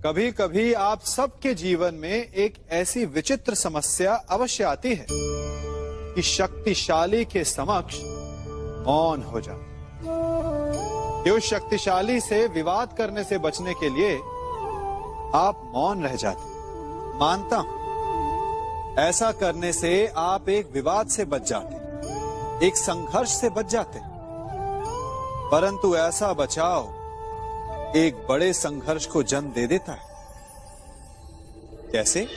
कभी कभी आप सबके जीवन में एक ऐसी विचित्र समस्या अवश्य आती है कि शक्तिशाली के समक्ष मौन हो जाए। कि उस शक्तिशाली से विवाद करने से बचने के लिए आप मौन रह जाते। मानता हूं, ऐसा करने से आप एक विवाद से बच जाते, एक संघर्ष से बच जाते, परंतु ऐसा बचाव एक बड़े संघर्ष को जन्म दे देता है। कैसे?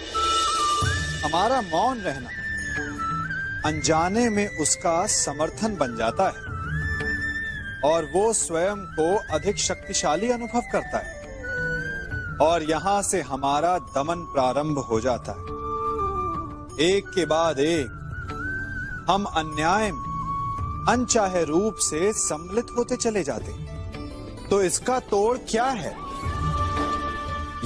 हमारा मौन रहना अनजाने में उसका समर्थन बन जाता है और वो स्वयं को अधिक शक्तिशाली अनुभव करता है और यहां से हमारा दमन प्रारंभ हो जाता है। एक के बाद एक हम अन्याय में अनचाहे रूप से सम्मिलित होते चले जाते हैं। तो इसका तोड़ क्या है?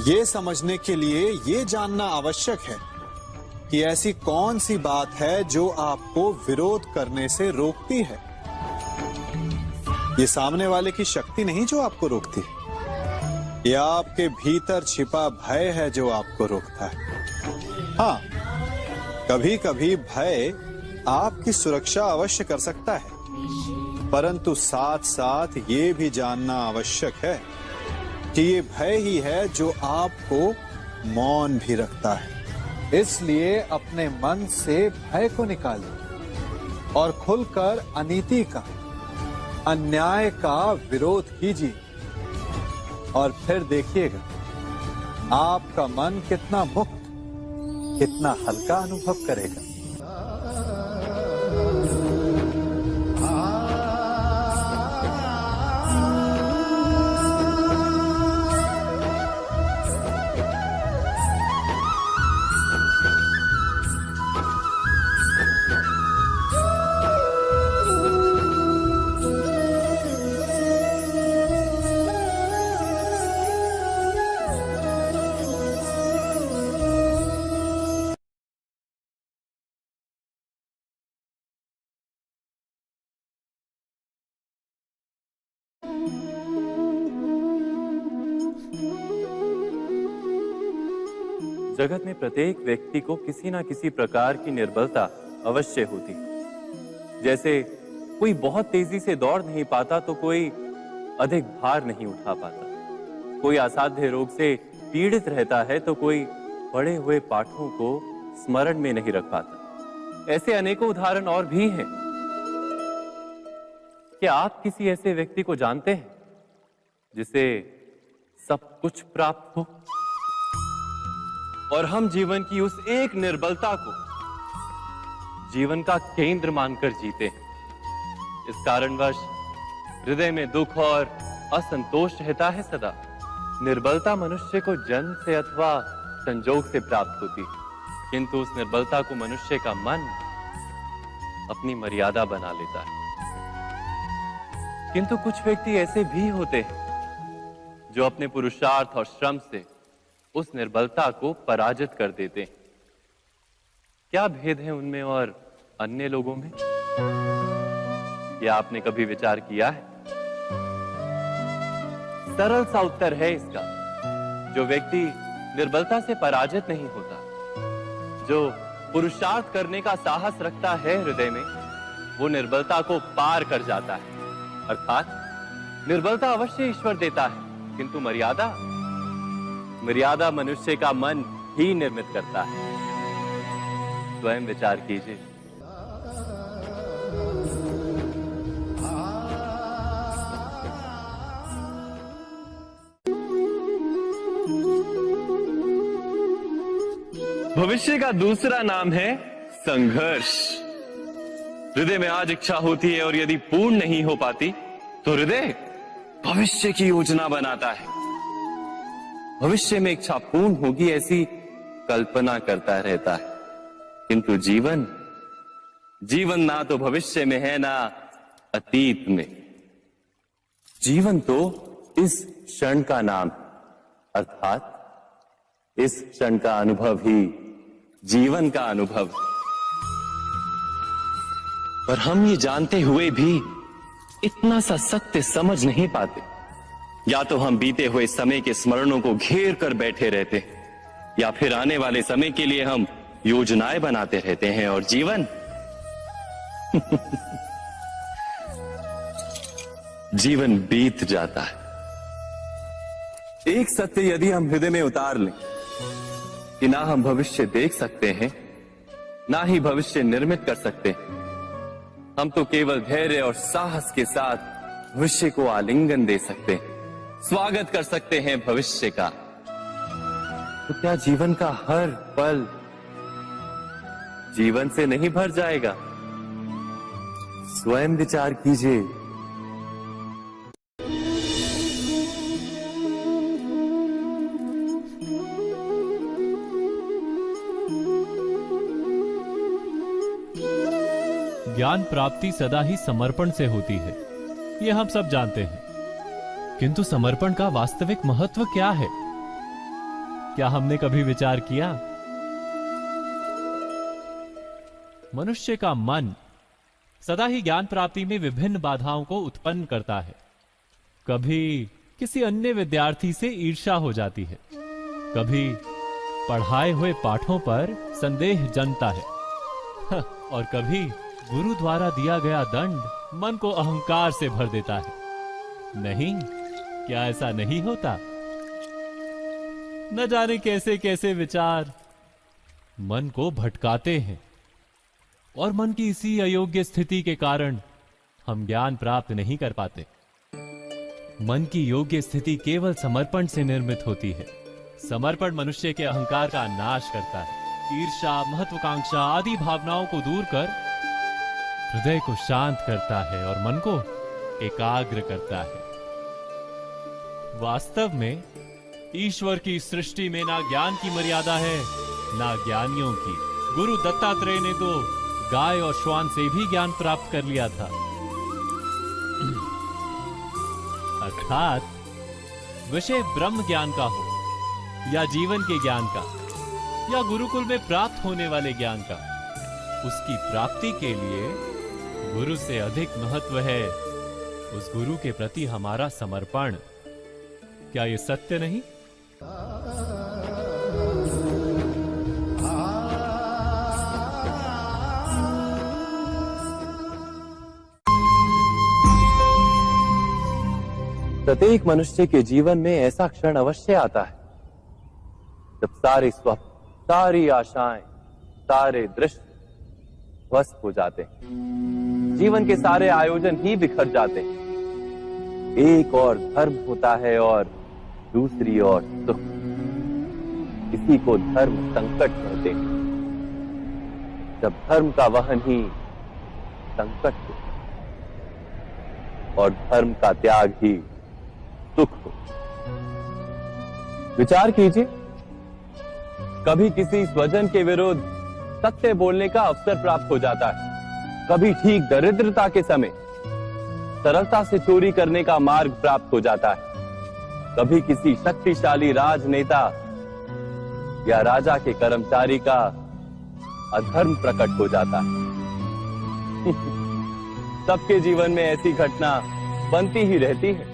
ये समझने के लिए ये जानना आवश्यक है कि ऐसी कौन सी बात है जो आपको विरोध करने से रोकती है। ये सामने वाले की शक्ति नहीं जो आपको रोकती है, ये आपके भीतर छिपा भय है जो आपको रोकता है। हाँ, कभी कभी भय आपकी सुरक्षा अवश्य कर सकता है, परंतु साथ साथ ये भी जानना आवश्यक है कि ये भय ही है जो आपको मौन भी रखता है। इसलिए अपने मन से भय को निकालिए और खुलकर अनीति का, अन्याय का विरोध कीजिए और फिर देखिएगा आपका मन कितना मुक्त, कितना हल्का अनुभव करेगा। जगत में प्रत्येक व्यक्ति को किसी ना किसी प्रकार की निर्बलता अवश्य होती है। जैसे कोई बहुत तेजी से दौड़ नहीं पाता तो कोई अधिक भार नहीं उठा पाता, कोई असाध्य रोग से पीड़ित रहता है तो कोई पढ़े हुए पाठों को स्मरण में नहीं रख पाता। ऐसे अनेकों उदाहरण और भी हैं। क्या आप किसी ऐसे व्यक्ति को जानते हैं जिसे सब कुछ प्राप्त हो और हम जीवन की उस एक निर्बलता को जीवन का केंद्र मानकर जीते हैं? इस कारणवश हृदय में दुख और असंतोष रहता है सदा। निर्बलता मनुष्य को जन्म से अथवा संजोग से प्राप्त होती, किंतु उस निर्बलता को मनुष्य का मन अपनी मर्यादा बना लेता है। किंतु कुछ व्यक्ति ऐसे भी होते हैं जो अपने पुरुषार्थ और श्रम से उस निर्बलता को पराजित कर देते हैं। क्या भेद है उनमें और अन्य लोगों में? क्या आपने कभी विचार किया है? सरल सा उत्तर है इसका। जो व्यक्ति निर्बलता से पराजित नहीं होता, जो पुरुषार्थ करने का साहस रखता है हृदय में, वो निर्बलता को पार कर जाता है। अर्थात निर्बलता अवश्य ईश्वर देता है, किंतु मर्यादा मनुष्य का मन ही निर्मित करता है। स्वयं विचार कीजिए। भविष्य का दूसरा नाम है संघर्ष। हृदय में आज इच्छा होती है और यदि पूर्ण नहीं हो पाती तो हृदय भविष्य की योजना बनाता है। भविष्य में इच्छा पूर्ण होगी ऐसी कल्पना करता रहता है, किंतु जीवन ना तो भविष्य में है ना अतीत में। जीवन तो इस क्षण का नाम, अर्थात इस क्षण का अनुभव ही जीवन का अनुभव। पर हम ये जानते हुए भी इतना सा सत्य समझ नहीं पाते या तो हम बीते हुए समय के स्मरणों को घेर कर बैठे रहते, या फिर आने वाले समय के लिए हम योजनाएं बनाते रहते हैं और जीवन जीवन बीत जाता है। एक सत्य यदि हम हृदय में उतार लें कि ना हम भविष्य देख सकते हैं, ना ही भविष्य निर्मित कर सकते हैं, हम तो केवल धैर्य और साहस के साथ भविष्य को आलिंगन दे सकते हैं, स्वागत कर सकते हैं भविष्य का। तो क्या जीवन का हर पल जीवन से नहीं भर जाएगा? स्वयं विचार कीजिए। ज्ञान प्राप्ति सदा ही समर्पण से होती है, यह हम सब जानते हैं। किंतु समर्पण का वास्तविक महत्व क्या है? क्या हमने कभी विचार किया? मनुष्य का मन सदा ही ज्ञान प्राप्ति में विभिन्न बाधाओं को उत्पन्न करता है। कभी किसी अन्य विद्यार्थी से ईर्ष्या हो जाती है, कभी पढ़ाए हुए पाठों पर संदेह जन्मता है और कभी गुरु द्वारा दिया गया दंड मन को अहंकार से भर देता है। नहीं, क्या ऐसा नहीं होता? न जाने कैसे कैसे विचार मन को भटकाते हैं और मन की इसी अयोग्य स्थिति के कारण हम ज्ञान प्राप्त नहीं कर पाते। मन की योग्य स्थिति केवल समर्पण से निर्मित होती है। समर्पण मनुष्य के अहंकार का नाश करता है, ईर्ष्या, महत्वाकांक्षा आदि भावनाओं को दूर कर हृदय को शांत करता है और मन को एकाग्र करता है। वास्तव में ईश्वर की सृष्टि में ना ज्ञान की मर्यादा है, ना ज्ञानियों की। गुरु दत्तात्रेय ने तो गाय और श्वान से भी ज्ञान प्राप्त कर लिया था। अर्थात विषय ब्रह्म ज्ञान का हो या जीवन के ज्ञान का या गुरुकुल में प्राप्त होने वाले ज्ञान का, उसकी प्राप्ति के लिए गुरु से अधिक महत्व है उस गुरु के प्रति हमारा समर्पण। क्या यह सत्य नहीं? प्रत्येक मनुष्य के जीवन में ऐसा क्षण अवश्य आता है जब सारे स्वप्न, सारी आशाएं, सारे दृश्य ध्वस्त हो जाते हैं। जीवन के सारे आयोजन ही बिखर जाते हैं। एक और धर्म होता है और दूसरी ओर सुख। किसी को धर्म संकट कहते हैं, जब धर्म का वहन ही संकट हो और धर्म का त्याग ही सुख हो। विचार कीजिए, कभी किसी स्वजन के विरुद्ध सत्य बोलने का अवसर प्राप्त हो जाता है, कभी ठीक दरिद्रता के समय सरलता से चोरी करने का मार्ग प्राप्त हो जाता है, कभी किसी शक्तिशाली राजनेता या राजा के कर्मचारी का अधर्म प्रकट हो जाता है। सबके जीवन में ऐसी घटना बनती ही रहती है।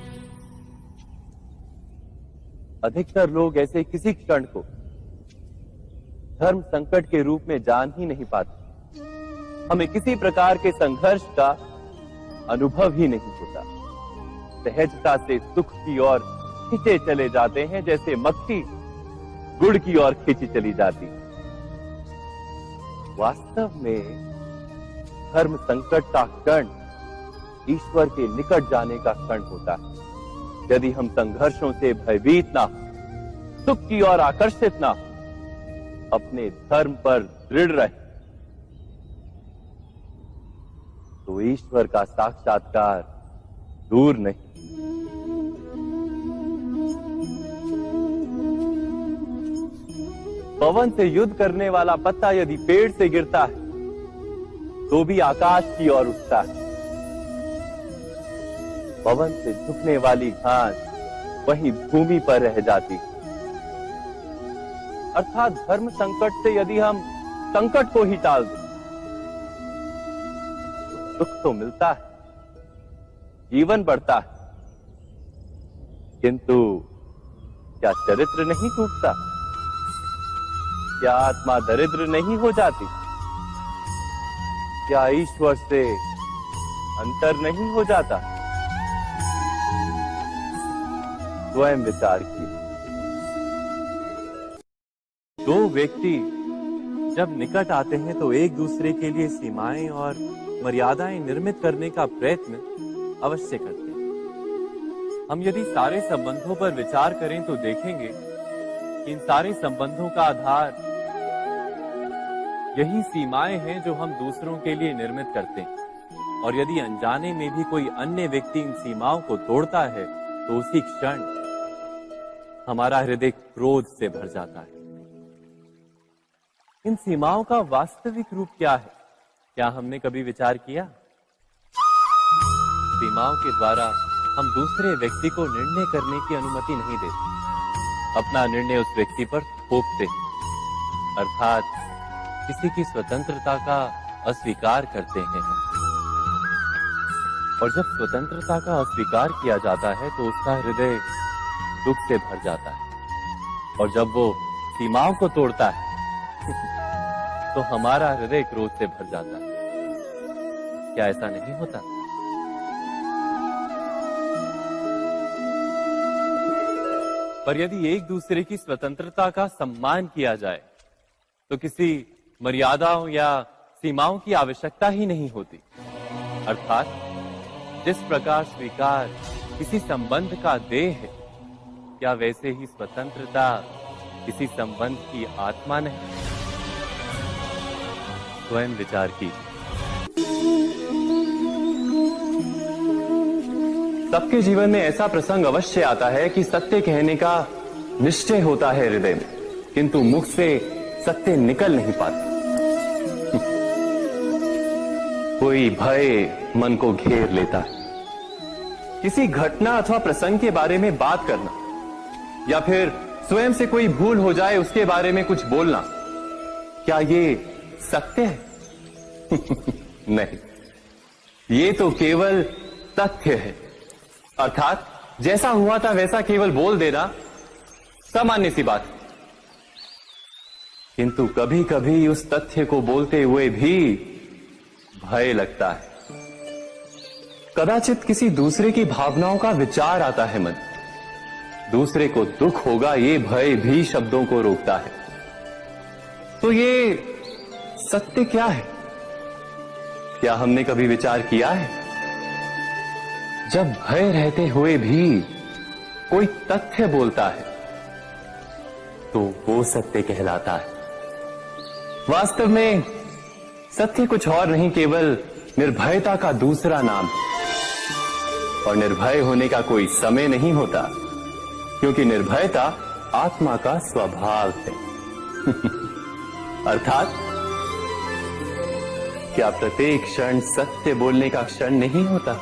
अधिकतर लोग ऐसे किसी क्षण को धर्म संकट के रूप में जान ही नहीं पाते। हमें किसी प्रकार के संघर्ष का अनुभव ही नहीं होता। सहजता से सुख की ओर खींचे चले जाते हैं, जैसे मक्खी गुड़ की ओर खींची चली जाती। वास्तव में धर्म संकट का क्षण ईश्वर के निकट जाने का क्षण होता है। यदि हम संघर्षों से भयभीत ना हो, सुख की ओर आकर्षित ना हो, अपने धर्म पर दृढ़ रहे, तो ईश्वर का साक्षात्कार दूर नहीं। पवन से युद्ध करने वाला पत्ता यदि पेड़ से गिरता है तो भी आकाश की ओर उठता है। पवन से झुकने वाली घास वहीं भूमि पर रह जाती है। अर्थात धर्म संकट से यदि हम संकट को ही टाल दें तो सुख तो मिलता है, जीवन बढ़ता है, किंतु क्या चरित्र नहीं टूटता? क्या आत्मा दरिद्र नहीं हो जाती? क्या ईश्वर से अंतर नहीं हो जाता? स्वयं विचार कीजिए। दो व्यक्ति जब निकट आते हैं तो एक दूसरे के लिए सीमाएं और मर्यादाएं निर्मित करने का प्रयत्न अवश्य करते हैं। हम यदि सारे संबंधों पर विचार करें तो देखेंगे कि इन सारे संबंधों का आधार यही सीमाएं हैं जो हम दूसरों के लिए निर्मित करते हैं। और यदि अनजाने में भी कोई अन्य व्यक्ति इन सीमाओं को तोड़ता है तो उसी क्षण हमारा हृदय क्रोध से भर जाता है। इन सीमाओं का वास्तविक रूप क्या है? क्या हमने कभी विचार किया? सीमाओं के द्वारा हम दूसरे व्यक्ति को निर्णय करने की अनुमति नहीं देते, अपना निर्णय उस व्यक्ति पर थोपते हैं, अर्थात किसी की स्वतंत्रता का अस्वीकार करते हैं। और जब स्वतंत्रता का अस्वीकार किया जाता है तो उसका हृदय दुख से भर जाता है। और जब वो सीमाओं को तोड़ता है तो हमारा हृदय क्रोध से भर जाता है। क्या ऐसा नहीं होता? पर यदि एक दूसरे की स्वतंत्रता का सम्मान किया जाए तो किसी मर्यादाओं या सीमाओं की आवश्यकता ही नहीं होती। अर्थात जिस प्रकार स्वीकार किसी संबंध का देह है, क्या वैसे ही स्वतंत्रता किसी संबंध की आत्मा नहीं? स्वयं विचार कीजिए। सबके जीवन में ऐसा प्रसंग अवश्य आता है कि सत्य कहने का निश्चय होता है हृदय में, किंतु मुख से सत्य निकल नहीं पाता। कोई भय मन को घेर लेता है। किसी घटना अथवा प्रसंग के बारे में बात करना या फिर स्वयं से कोई भूल हो जाए उसके बारे में कुछ बोलना, क्या ये सत्य है? नहीं, ये तो केवल तथ्य है। अर्थात जैसा हुआ था वैसा केवल बोल देना सामान्य सी बात है। किंतु कभी कभी उस तथ्य को बोलते हुए भी भय लगता है। कदाचित किसी दूसरे की भावनाओं का विचार आता है मन, दूसरे को दुख होगा ये भय भी शब्दों को रोकता है। तो ये सत्य क्या है? क्या हमने कभी विचार किया है? जब भय रहते हुए भी कोई तथ्य बोलता है तो वो सत्य कहलाता है। वास्तव में सत्य कुछ और नहीं, केवल निर्भयता का दूसरा नाम है। और निर्भय होने का कोई समय नहीं होता, क्योंकि निर्भयता आत्मा का स्वभाव है। अर्थात क्या प्रत्येक क्षण सत्य बोलने का क्षण नहीं होता?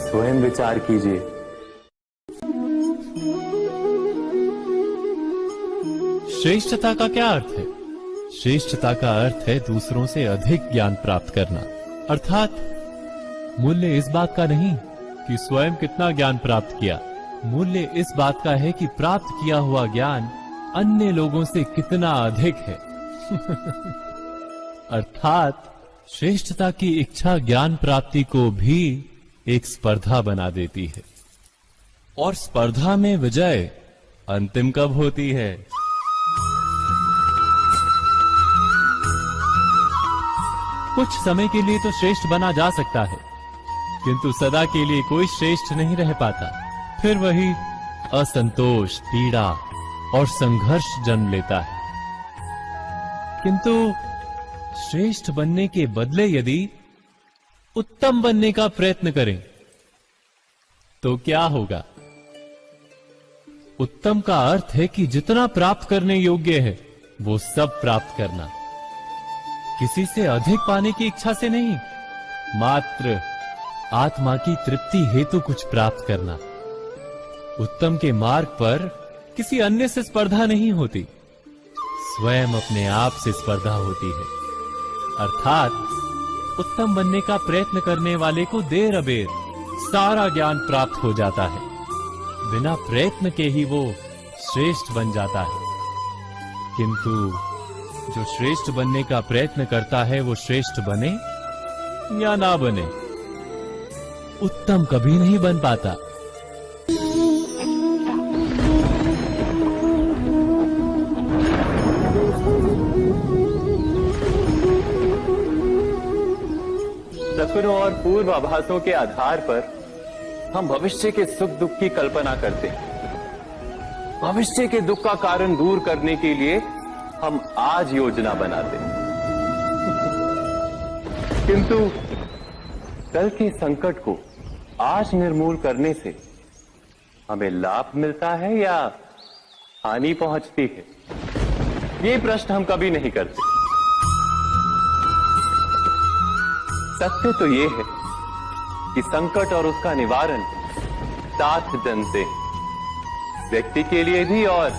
स्वयं विचार कीजिए। श्रेष्ठता का क्या अर्थ है? श्रेष्ठता का अर्थ है दूसरों से अधिक ज्ञान प्राप्त करना। अर्थात मूल्य इस बात का नहीं कि स्वयं कितना ज्ञान प्राप्त किया, मूल्य इस बात का है कि प्राप्त किया हुआ ज्ञान अन्य लोगों से कितना अधिक है। अर्थात श्रेष्ठता की इच्छा ज्ञान प्राप्ति को भी एक स्पर्धा बना देती है। और स्पर्धा में विजय अंतिम कब होती है? कुछ समय के लिए तो श्रेष्ठ बना जा सकता है, किंतु सदा के लिए कोई श्रेष्ठ नहीं रह पाता। फिर वही असंतोष, पीड़ा और संघर्ष जन्म लेता है। किंतु श्रेष्ठ बनने के बदले यदि उत्तम बनने का प्रयत्न करें तो क्या होगा? उत्तम का अर्थ है कि जितना प्राप्त करने योग्य है वो सब प्राप्त करना, किसी से अधिक पाने की इच्छा से नहीं, मात्र आत्मा की तृप्ति हेतु कुछ प्राप्त करना। उत्तम के मार्ग पर किसी अन्य से स्पर्धा नहीं होती, स्वयं अपने आप से स्पर्धा होती है। अर्थात उत्तम बनने का प्रयत्न करने वाले को देर अबेर सारा ज्ञान प्राप्त हो जाता है। बिना प्रयत्न के ही वो श्रेष्ठ बन जाता है। किंतु जो श्रेष्ठ बनने का प्रयत्न करता है वो श्रेष्ठ बने या ना बने, उत्तम कभी नहीं बन पाता। सपनों और पूर्वाभासों के आधार पर हम भविष्य के सुख दुख की कल्पना करते हैं। भविष्य के दुख का कारण दूर करने के लिए हम आज योजना बनाते हैं। किंतु कल के संकट को आज निर्मूल करने से हमें लाभ मिलता है या हानि पहुंचती है, ये प्रश्न हम कभी नहीं करते। सत्य तो ये है कि संकट और उसका निवारण साथ जनते हैं, व्यक्ति के लिए भी और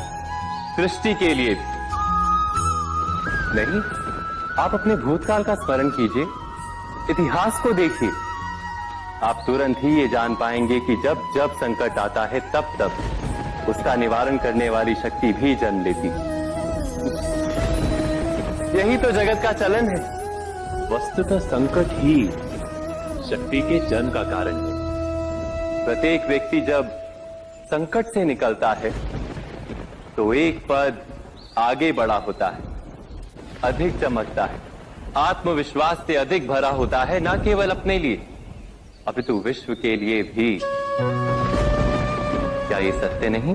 सृष्टि के लिए भी। नहीं, आप अपने भूतकाल का स्मरण कीजिए, इतिहास को देखिए। आप तुरंत ही ये जान पाएंगे कि जब जब संकट आता है तब तब उसका निवारण करने वाली शक्ति भी जन्म लेती है। यही तो जगत का चलन है। वस्तुतः संकट ही शक्ति के जन्म का कारण है। प्रत्येक व्यक्ति जब संकट से निकलता है तो एक पद आगे बढ़ा होता है, अधिक चमकता है, आत्मविश्वास से अधिक भरा होता है, न केवल अपने लिए अपितु विश्व के लिए भी। क्या ये सत्य नहीं?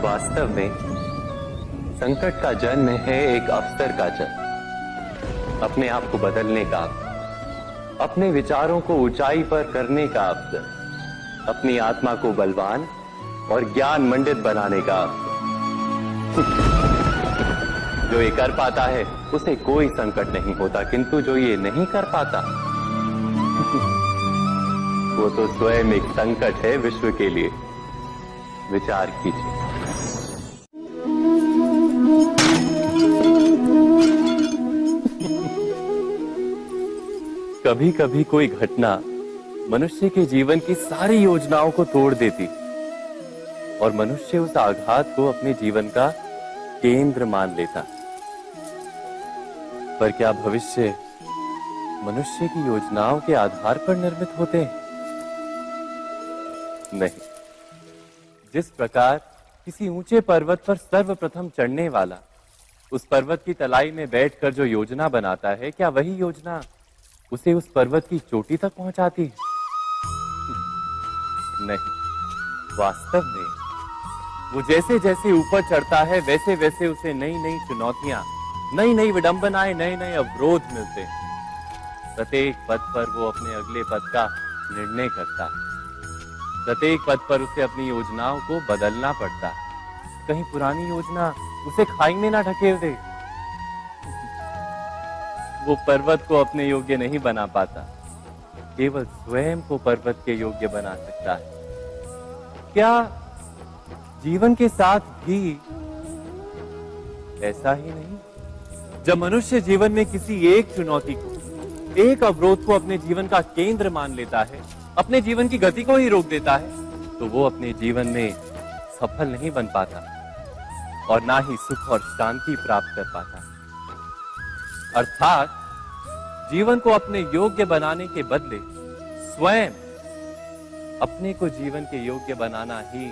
वास्तव में संकट का जन्म है एक अवसर का जन्म, अपने आप को बदलने का, अपने विचारों को ऊंचाई पर करने का अवसर, अपनी आत्मा को बलवान और ज्ञान मंडित बनाने का अवसर। जो ये कर पाता है उसे कोई संकट नहीं होता, किंतु जो ये नहीं कर पाता वो तो स्वयं एक संकट है विश्व के लिए। विचार कीजिए। कभी कभी कोई घटना मनुष्य के जीवन की सारी योजनाओं को तोड़ देती और मनुष्य उस आघात को अपने जीवन का केंद्र मान लेता। पर क्या भविष्य मनुष्य की योजनाओं के आधार पर निर्मित होते हैं? नहीं। जिस प्रकार किसी ऊंचे पर्वत पर सर्वप्रथम चढ़ने वाला उस पर्वत की तलाई में बैठकर जो योजना बनाता है, क्या वही योजना उसे उस पर्वत की चोटी तक पहुंचाती है? नहीं। वास्तव में वो जैसे जैसे ऊपर चढ़ता है वैसे वैसे उसे नई नई चुनौतियां, नई नई विडंबनाएं, नए नए अवरोध मिलते हैं। प्रत्येक पद पर वो अपने अगले पद का निर्णय करता है। प्रत्येक पद पर उसे अपनी योजनाओं को बदलना पड़ता है। कहीं पुरानी योजना उसे खाई में ना ढकेल दे। वो पर्वत को अपने योग्य नहीं बना पाता, केवल स्वयं को पर्वत के योग्य बना सकता है। क्या जीवन के साथ भी ऐसा ही नहीं? जब मनुष्य जीवन में किसी एक चुनौती को, एक अवरोध को अपने जीवन का केंद्र मान लेता है, अपने जीवन की गति को ही रोक देता है, तो वो अपने जीवन में सफल नहीं बन पाता और ना ही सुख और शांति प्राप्त कर पाता। अर्थात जीवन को अपने योग्य बनाने के बदले स्वयं अपने को जीवन के योग्य बनाना ही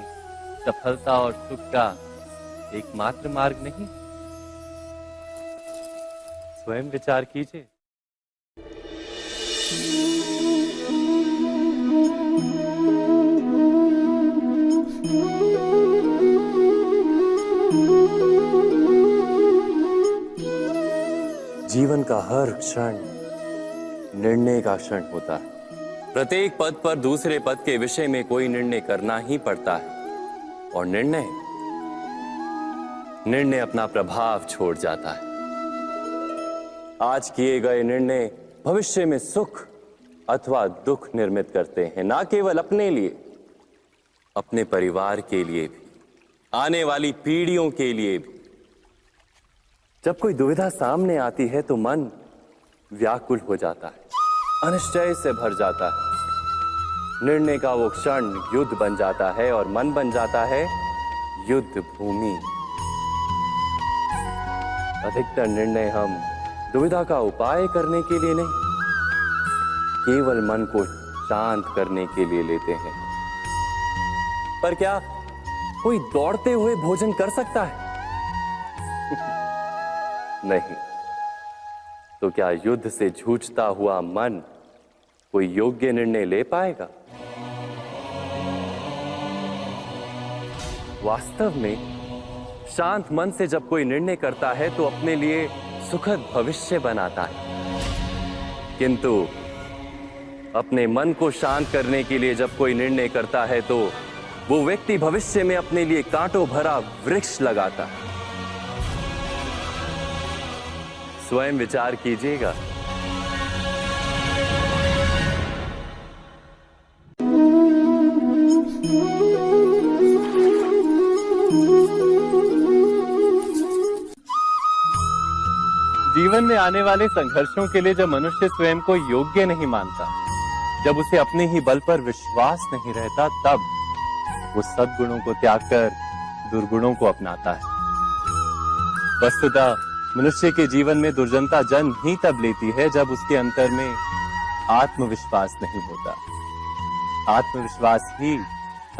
सफलता और सुख का एकमात्र मार्ग नहीं। स्वयं विचार कीजिए। जीवन का हर क्षण निर्णय का क्षण होता है। प्रत्येक पद पर दूसरे पद के विषय में कोई निर्णय करना ही पड़ता है और निर्णय अपना प्रभाव छोड़ जाता है। आज किए गए निर्णय भविष्य में सुख अथवा दुख निर्मित करते हैं, ना केवल अपने लिए, अपने परिवार के लिए भी, आने वाली पीढ़ियों के लिए भी। जब कोई दुविधा सामने आती है तो मन व्याकुल हो जाता है, अनिश्चय से भर जाता है। निर्णय का वो क्षण युद्ध बन जाता है और मन बन जाता है युद्ध भूमि। अधिकतर निर्णय हम दुविधा का उपाय करने के लिए नहीं, केवल मन को शांत करने के लिए लेते हैं। पर क्या कोई दौड़ते हुए भोजन कर सकता है? नहीं। तो क्या युद्ध से जूझता हुआ मन कोई योग्य निर्णय ले पाएगा? वास्तव में शांत मन से जब कोई निर्णय करता है तो अपने लिए सुखद भविष्य बनाता है, किंतु अपने मन को शांत करने के लिए जब कोई निर्णय करता है तो वो व्यक्ति भविष्य में अपने लिए कांटों भरा वृक्ष लगाता है। स्वयं विचार कीजिएगा। जीवन में आने वाले संघर्षों के लिए जब मनुष्य स्वयं को योग्य नहीं मानता, जब उसे अपने ही बल पर विश्वास नहीं रहता, तब वो सद्गुणों को त्याग कर दुर्गुणों को अपनाता है। वस्तुतः मनुष्य के जीवन में दुर्जनता जन्म ही तब लेती है जब उसके अंतर में आत्मविश्वास नहीं होता। आत्मविश्वास ही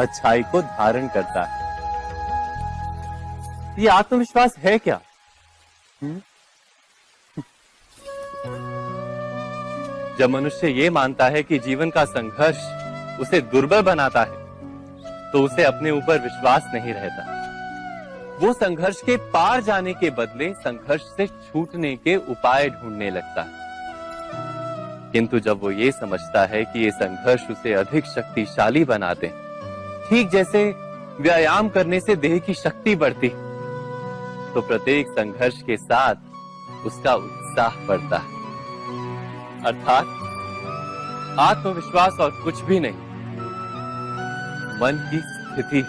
अच्छाई को धारण करता है। ये आत्मविश्वास है क्या? जब मनुष्य ये मानता है कि जीवन का संघर्ष उसे दुर्बल बनाता है, तो उसे अपने ऊपर विश्वास नहीं रहता। वो संघर्ष के पार जाने के बदले संघर्ष से छूटने के उपाय ढूंढने लगता है। किंतु जब वो ये समझता है कि ये संघर्ष उसे अधिक शक्तिशाली बनाते, ठीक जैसे व्यायाम करने से देह की शक्ति बढ़ती, तो प्रत्येक संघर्ष के साथ उसका उत्साह बढ़ता है। अर्थात आत्मविश्वास और कुछ भी नहीं, मन की स्थिति,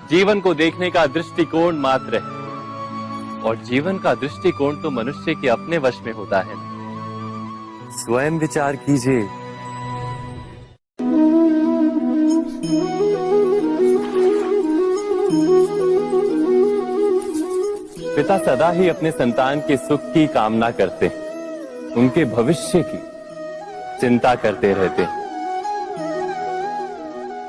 जीवन को देखने का दृष्टिकोण मात्र है। और जीवन का दृष्टिकोण तो मनुष्य के अपने वश में होता है। स्वयं विचार कीजिए। पिता सदा ही अपने संतान के सुख की कामना करते हैं, उनके भविष्य की चिंता करते रहते हैं।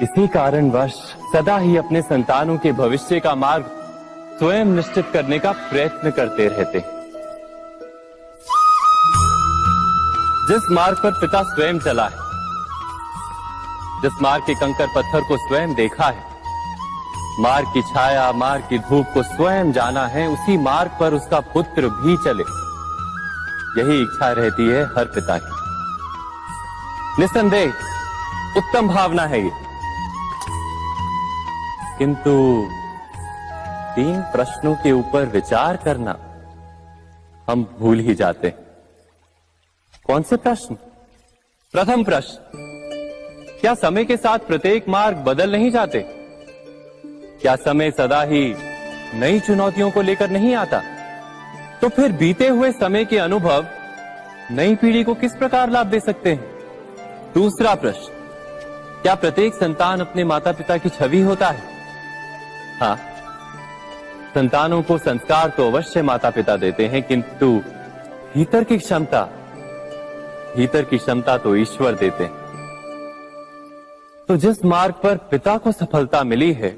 इसी कारणवश सदा ही अपने संतानों के भविष्य का मार्ग स्वयं निश्चित करने का प्रयत्न करते रहते हैं। जिस मार्ग पर पिता स्वयं चला है, जिस मार्ग के कंकर पत्थर को स्वयं देखा है, मार्ग की छाया, मार्ग की धूप को स्वयं जाना है, उसी मार्ग पर उसका पुत्र भी चले, यही इच्छा रहती है हर पिता की। निस्संदेह उत्तम भावना है ये। किंतु 3 प्रश्नों के ऊपर विचार करना हम भूल ही जाते हैं। कौन से प्रश्न? प्रथम प्रश्न, क्या समय के साथ प्रत्येक मार्ग बदल नहीं जाते? क्या समय सदा ही नई चुनौतियों को लेकर नहीं आता? तो फिर बीते हुए समय के अनुभव नई पीढ़ी को किस प्रकार लाभ दे सकते हैं? दूसरा प्रश्न, क्या प्रत्येक संतान अपने माता पिता की छवि होता है? हाँ, संतानों को संस्कार तो अवश्य माता पिता देते हैं, किंतु भीतर की क्षमता तो ईश्वर देते हैं। तो जिस मार्ग पर पिता को सफलता मिली है,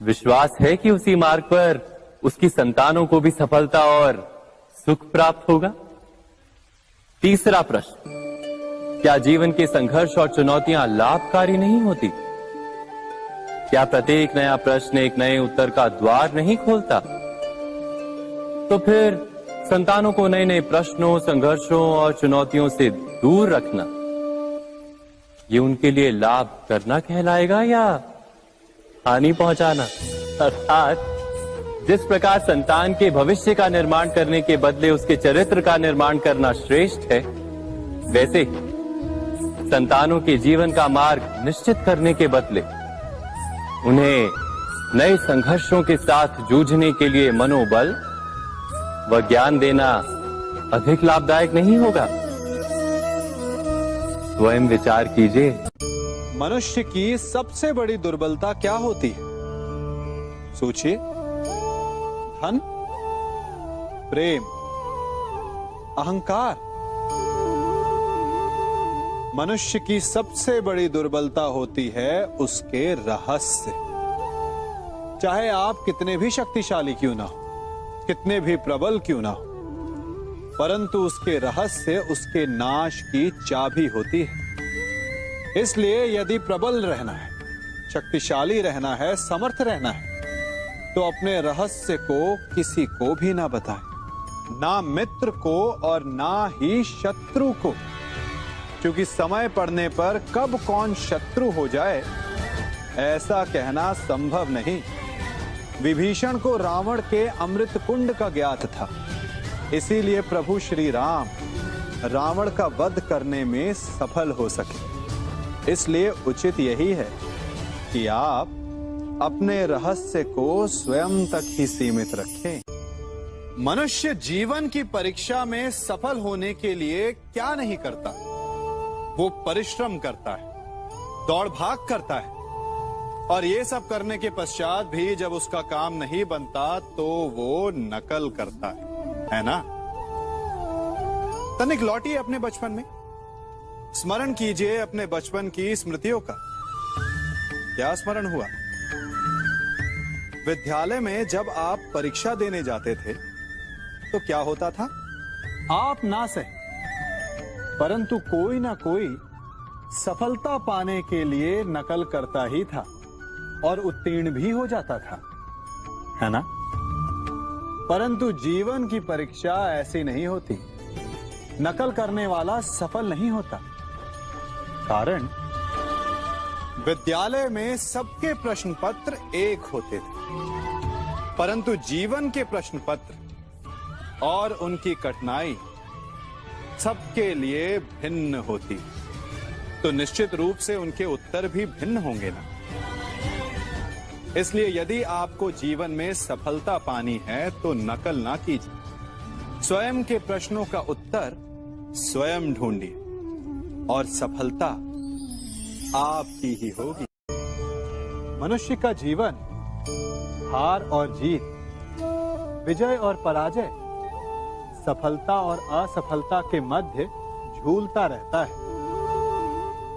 विश्वास है कि उसी मार्ग पर उसकी संतानों को भी सफलता और सुख प्राप्त होगा। तीसरा प्रश्न, क्या जीवन के संघर्ष और चुनौतियां लाभकारी नहीं होती? क्या प्रत्येक नया प्रश्न एक नए उत्तर का द्वार नहीं खोलता? तो फिर संतानों को नए नए प्रश्नों, संघर्षों और चुनौतियों से दूर रखना, ये उनके लिए लाभ करना कहलाएगा या हानि पहुंचाना? अर्थात जिस प्रकार संतान के भविष्य का निर्माण करने के बदले उसके चरित्र का निर्माण करना श्रेष्ठ है, वैसे ही संतानों के जीवन का मार्ग निश्चित करने के बदले उन्हें नए संघर्षों के साथ जूझने के लिए मनोबल व ज्ञान देना अधिक लाभदायक नहीं होगा? स्वयं विचार कीजिए। मनुष्य की सबसे बड़ी दुर्बलता क्या होती है? सोचिए। धन, प्रेम, अहंकार। मनुष्य की सबसे बड़ी दुर्बलता होती है उसके रहस्य। चाहे आप कितने भी शक्तिशाली क्यों ना हो, कितने भी प्रबल क्यों ना हो, परंतु उसके रहस्य उसके नाश की चाबी होती है। इसलिए यदि प्रबल रहना है, शक्तिशाली रहना है, समर्थ रहना है, तो अपने रहस्य को किसी को भी ना बताएं, ना मित्र को और ना ही शत्रु को, क्योंकि समय पड़ने पर कब कौन शत्रु हो जाए ऐसा कहना संभव नहीं। विभीषण को रावण के अमृत कुंड का ज्ञात था, इसीलिए प्रभु श्री राम रावण का वध करने में सफल हो सके। इसलिए उचित यही है कि आप अपने रहस्य को स्वयं तक ही सीमित रखें। मनुष्य जीवन की परीक्षा में सफल होने के लिए क्या नहीं करता? वो परिश्रम करता है, दौड़ भाग करता है, और ये सब करने के पश्चात भी जब उसका काम नहीं बनता तो वो नकल करता है ना? तनिक लौटिए अपने बचपन में, स्मरण कीजिए अपने बचपन की स्मृतियों का। क्या स्मरण हुआ? विद्यालय में जब आप परीक्षा देने जाते थे तो क्या होता था? आप ना सही, परंतु कोई ना कोई सफलता पाने के लिए नकल करता ही था और उत्तीर्ण भी हो जाता था, है ना? परंतु जीवन की परीक्षा ऐसी नहीं होती। नकल करने वाला सफल नहीं होता। कारण विद्यालय में सबके प्रश्न पत्र एक होते थे, परंतु जीवन के प्रश्न पत्र और उनकी कठिनाई सबके लिए भिन्न होती, तो निश्चित रूप से उनके उत्तर भी भिन्न होंगे ना। इसलिए यदि आपको जीवन में सफलता पानी है तो नकल ना कीजिए, स्वयं के प्रश्नों का उत्तर स्वयं ढूंढिए और सफलता आपकी ही होगी। मनुष्य का जीवन हार और जीत, विजय और पराजय, सफलता और असफलता के मध्य झूलता रहता है।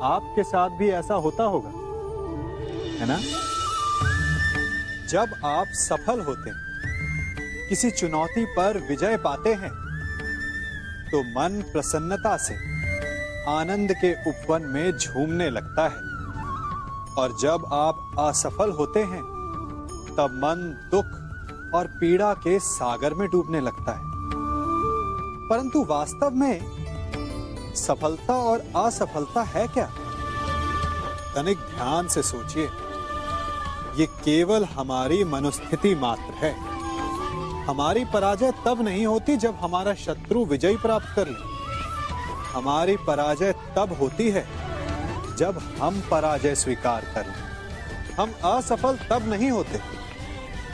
आपके साथ भी ऐसा होता होगा, है ना? जब आप सफल होते हैं, किसी चुनौती पर विजय पाते हैं, तो मन प्रसन्नता से आनंद के उपवन में झूमने लगता है, और जब आप असफल होते हैं तब मन दुख और पीड़ा के सागर में डूबने लगता है। परंतु वास्तव में सफलता और असफलता है क्या? तनिक ध्यान से सोचिए। ये केवल हमारी मनोस्थिति मात्र है। हमारी पराजय तब नहीं होती जब हमारा शत्रु विजय प्राप्त कर ले। हमारी पराजय तब होती है जब हम पराजय स्वीकार कर लें। हम असफल तब नहीं होते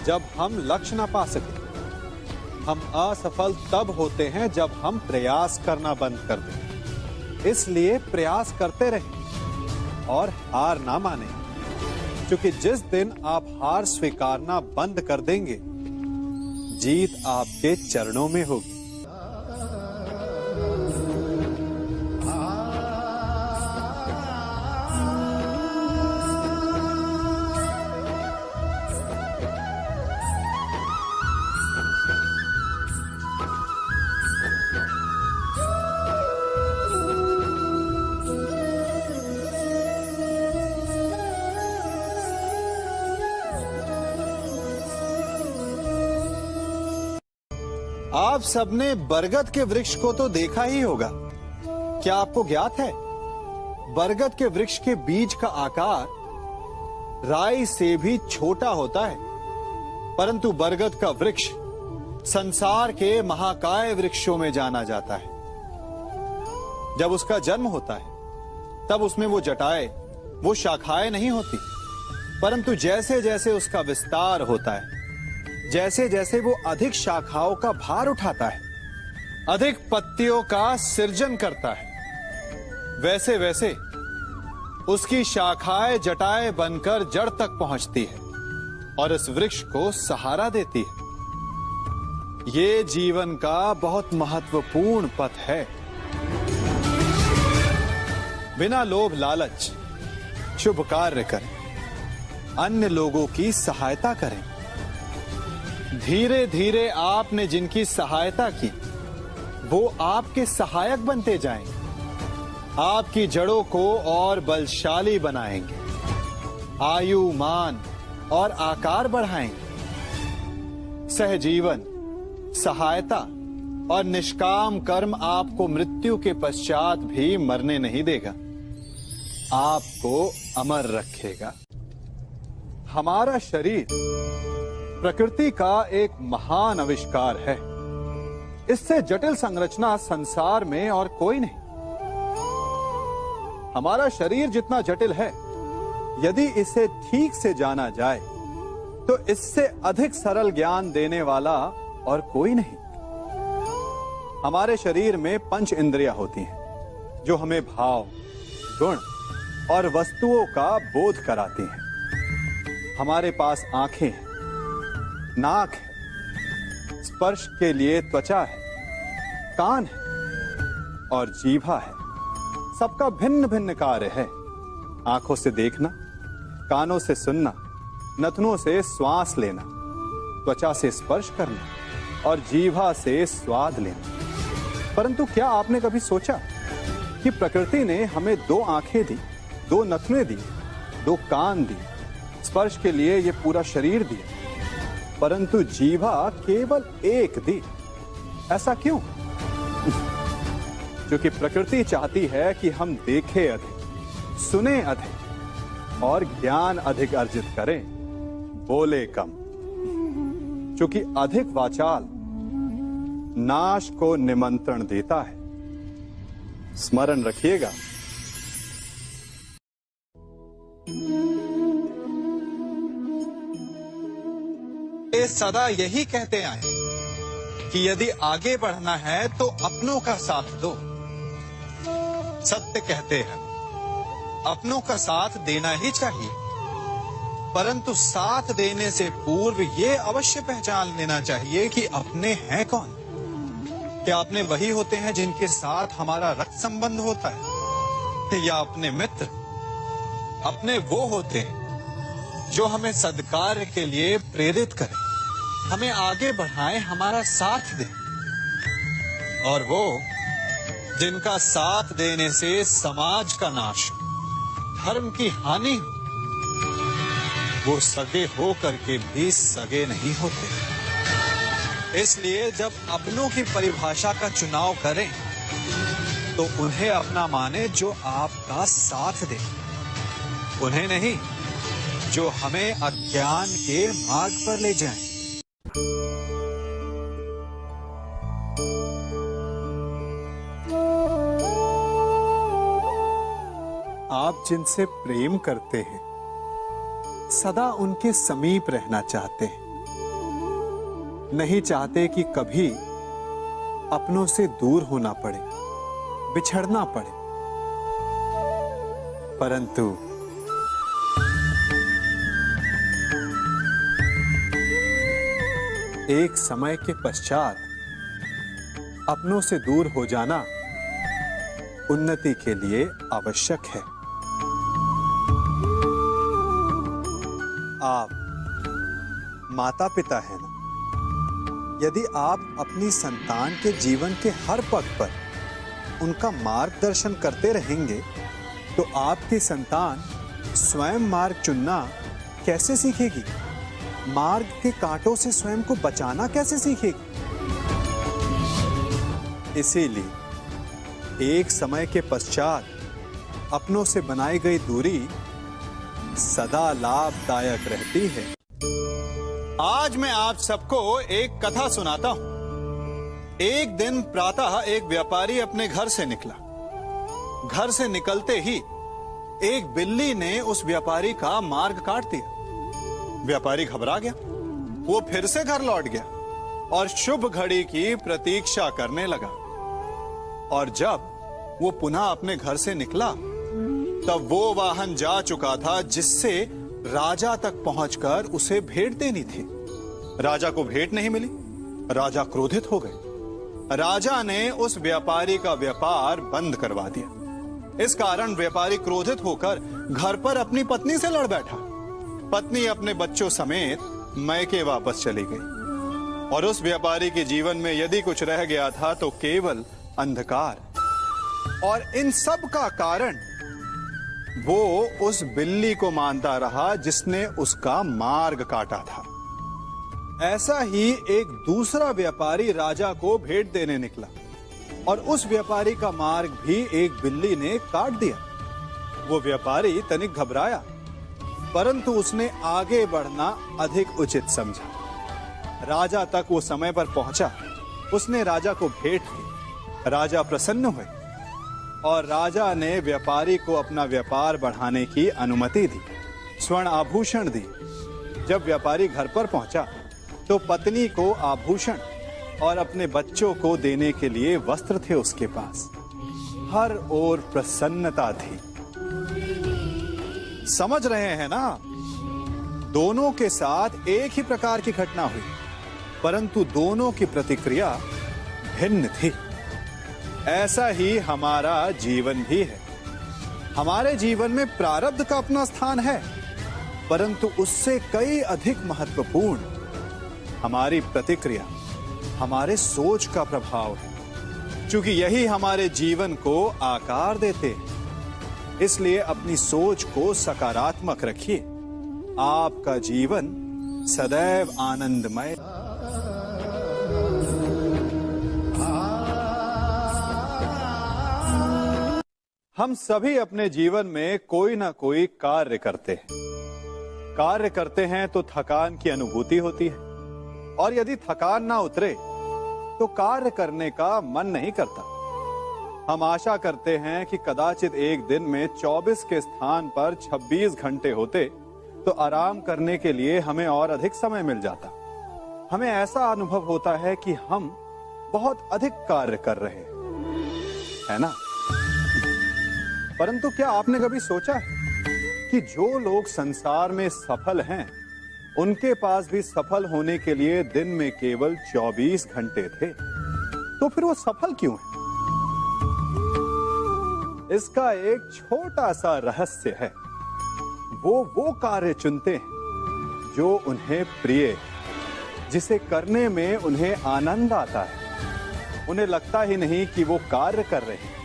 जब हम लक्ष्य ना पा सके। हम असफल तब होते हैं जब हम प्रयास करना बंद कर दें। इसलिए प्रयास करते रहें और हार ना माने, क्योंकि जिस दिन आप हार स्वीकारना बंद कर देंगे, जीत आपके चरणों में होगी। आप सबने बरगद के वृक्ष को तो देखा ही होगा। क्या आपको ज्ञात है, बरगद के वृक्ष के बीज का आकार राई से भी छोटा होता है, परंतु बरगद का वृक्ष संसार के महाकाय वृक्षों में जाना जाता है। जब उसका जन्म होता है तब उसमें वो जटाएं, वो शाखाएं नहीं होती, परंतु जैसे जैसे उसका विस्तार होता है, जैसे जैसे वो अधिक शाखाओं का भार उठाता है, अधिक पत्तियों का सृजन करता है, वैसे वैसे उसकी शाखाएं जटाएं बनकर जड़ तक पहुंचती है और इस वृक्ष को सहारा देती है। ये जीवन का बहुत महत्वपूर्ण पथ है। बिना लोभ लालच शुभ कार्य करें, अन्य लोगों की सहायता करें। धीरे धीरे आपने जिनकी सहायता की वो आपके सहायक बनते जाएंगे, आपकी जड़ों को और बलशाली बनाएंगे, आयु मान और आकार बढ़ाएंगे। सहजीवन, सहायता और निष्काम कर्म आपको मृत्यु के पश्चात भी मरने नहीं देगा, आपको अमर रखेगा। हमारा शरीर प्रकृति का एक महान आविष्कार है। इससे जटिल संरचना संसार में और कोई नहीं। हमारा शरीर जितना जटिल है, यदि इसे ठीक से जाना जाए तो इससे अधिक सरल ज्ञान देने वाला और कोई नहीं। हमारे शरीर में पंच इंद्रियां होती हैं जो हमें भाव, गुण और वस्तुओं का बोध कराती हैं। हमारे पास आंखें हैं, नाक है, स्पर्श के लिए त्वचा है, कान है और जीभा है। सबका भिन्न भिन्न कार्य है। आंखों से देखना, कानों से सुनना, नथनों से श्वास लेना, त्वचा से स्पर्श करना और जीभा से स्वाद लेना। परंतु क्या आपने कभी सोचा कि प्रकृति ने हमें 2 आंखें दी, 2 नथने दी, 2 कान दी, स्पर्श के लिए ये पूरा शरीर दिया, परंतु जीभा केवल 1 दी? ऐसा क्यों? क्योंकि प्रकृति चाहती है कि हम देखें अधिक, सुने अधिक और ज्ञान अधिक अर्जित करें, बोले कम। क्योंकि अधिक वाचाल नाश को निमंत्रण देता है। स्मरण रखिएगा। ये सदा यही कहते आए कि यदि आगे बढ़ना है तो अपनों का साथ दो। सत्य कहते हैं, अपनों का साथ देना ही चाहिए, परंतु साथ देने से पूर्व ये अवश्य पहचान लेना चाहिए कि अपने हैं कौन। क्या अपने वही होते हैं जिनके साथ हमारा रक्त संबंध होता है, या अपने मित्र? अपने वो होते हैं जो हमें सद्कार्य के लिए प्रेरित करें, हमें आगे बढ़ाएं, हमारा साथ दें। और वो जिनका साथ देने से समाज का नाश, धर्म की हानि हो, वो सगे हो करके भी सगे नहीं होते। इसलिए जब अपनों की परिभाषा का चुनाव करें तो उन्हें अपना माने जो आपका साथ दे, उन्हें नहीं जो हमें अज्ञान के मार्ग पर ले जाएं। आप जिनसे प्रेम करते हैं, सदा उनके समीप रहना चाहते हैं, नहीं चाहते कि कभी अपनों से दूर होना पड़े, बिछड़ना पड़े। परंतु एक समय के पश्चात अपनों से दूर हो जाना उन्नति के लिए आवश्यक है। आप माता पिता हैं ना? यदि आप अपनी संतान के जीवन के हर पग पर उनका मार्गदर्शन करते रहेंगे तो आपकी संतान स्वयं मार्ग चुनना कैसे सीखेगी? मार्ग के कांटों से स्वयं को बचाना कैसे सीखेगी? इसीलिए एक समय के पश्चात अपनों से बनाई गई दूरी सदा लाभदायक रहती है। आज मैं आप सबको एक कथा सुनाता हूं। एक दिन प्रातः एक व्यापारी अपने घर से निकला। घर से निकलते ही एक बिल्ली ने उस व्यापारी का मार्ग काट दिया। व्यापारी घबरा गया। वो फिर से घर लौट गया और शुभ घड़ी की प्रतीक्षा करने लगा। और जब वो पुनः अपने घर से निकला तब वो वाहन जा चुका था जिससे राजा तक पहुंचकर उसे भेंट देनी थी। राजा को भेंट नहीं मिली। राजा क्रोधित हो गए। राजा ने उस व्यापारी का व्यापार बंद करवा दिया। इस कारण व्यापारी क्रोधित होकर घर पर अपनी पत्नी से लड़ बैठा। पत्नी अपने बच्चों समेत मैके वापस चली गई और उस व्यापारी के जीवन में यदि कुछ रह गया था तो केवल अंधकार। और इन सब का कारण वो उस बिल्ली को मानता रहा जिसने उसका मार्ग काटा था। ऐसा ही एक दूसरा व्यापारी राजा को भेंट देने निकला और उस व्यापारी का मार्ग भी एक बिल्ली ने काट दिया। वो व्यापारी तनिक घबराया, परंतु उसने आगे बढ़ना अधिक उचित समझा। राजा तक वो समय पर पहुंचा। उसने राजा को भेंट दी। राजा प्रसन्न हुए और राजा ने व्यापारी को अपना व्यापार बढ़ाने की अनुमति दी, स्वर्ण आभूषण दी। जब व्यापारी घर पर पहुंचा तो पत्नी को आभूषण और अपने बच्चों को देने के लिए वस्त्र थे उसके पास। हर ओर प्रसन्नता थी। समझ रहे हैं ना? दोनों के साथ एक ही प्रकार की घटना हुई, परंतु दोनों की प्रतिक्रिया भिन्न थी। ऐसा ही हमारा जीवन भी है। हमारे जीवन में प्रारब्ध का अपना स्थान है, परंतु उससे कई अधिक महत्वपूर्ण हमारी प्रतिक्रिया, हमारे सोच का प्रभाव है, क्योंकि यही हमारे जीवन को आकार देते हैं। इसलिए अपनी सोच को सकारात्मक रखिए। आपका जीवन सदैव आनंदमय। हम सभी अपने जीवन में कोई ना कोई कार्य करते हैं। कार्य करते हैं तो थकान की अनुभूति होती है, और यदि थकान ना उतरे तो कार्य करने का मन नहीं करता। हम आशा करते हैं कि कदाचित एक दिन में 24 के स्थान पर 26 घंटे होते तो आराम करने के लिए हमें और अधिक समय मिल जाता। हमें ऐसा अनुभव होता है कि हम बहुत अधिक कार्य कर रहे हैं, है ना? परंतु क्या आपने कभी सोचा है कि जो लोग संसार में सफल हैं, उनके पास भी सफल होने के लिए दिन में केवल 24 घंटे थे? तो फिर वो सफल क्यों है? इसका एक छोटा सा रहस्य है। वो कार्य चुनते हैं जो उन्हें प्रिय है, जिसे करने में उन्हें आनंद आता है। उन्हें लगता ही नहीं कि वो कार्य कर रहे हैं,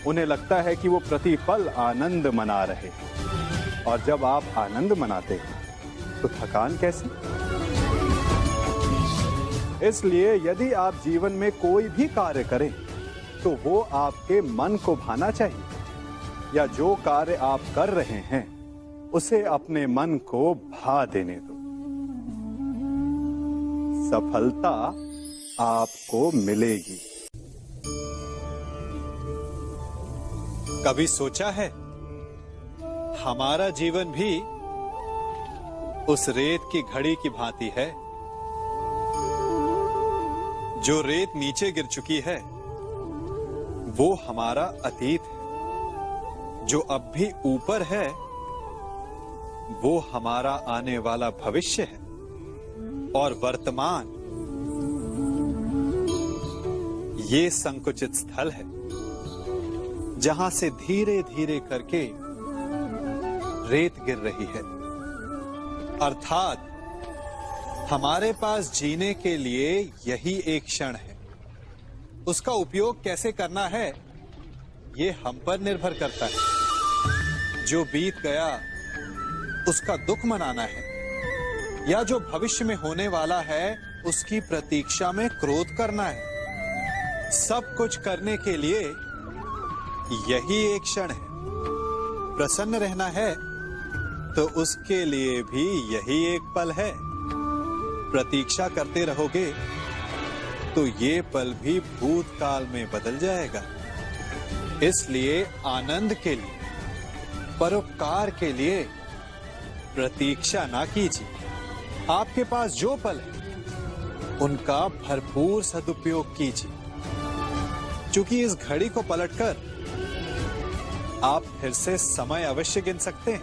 उन्हें लगता है कि वो प्रतिपल आनंद मना रहे हैं। और जब आप आनंद मनाते हैं तो थकान कैसी? इसलिए यदि आप जीवन में कोई भी कार्य करें तो वो आपके मन को भाना चाहिए, या जो कार्य आप कर रहे हैं उसे अपने मन को भा देने दो। सफलता आपको मिलेगी। कभी सोचा है हमारा जीवन भी उस रेत की घड़ी की भांति है? जो रेत नीचे गिर चुकी है वो हमारा अतीत है। जो अब भी ऊपर है वो हमारा आने वाला भविष्य है। और वर्तमान ये संकुचित स्थल है जहां से धीरे धीरे करके रेत गिर रही है। अर्थात हमारे पास जीने के लिए यही एक क्षण है। उसका उपयोग कैसे करना है ये हम पर निर्भर करता है। जो बीत गया उसका दुख मनाना है, या जो भविष्य में होने वाला है उसकी प्रतीक्षा में क्रोध करना है। सब कुछ करने के लिए यही एक क्षण है। प्रसन्न रहना है तो उसके लिए भी यही एक पल है। प्रतीक्षा करते रहोगे तो ये पल भी भूतकाल में बदल जाएगा। इसलिए आनंद के लिए, परोपकार के लिए प्रतीक्षा ना कीजिए। आपके पास जो पल है उनका भरपूर सदुपयोग कीजिए। क्योंकि इस घड़ी को पलटकर आप फिर से समय अवश्य गिन सकते हैं,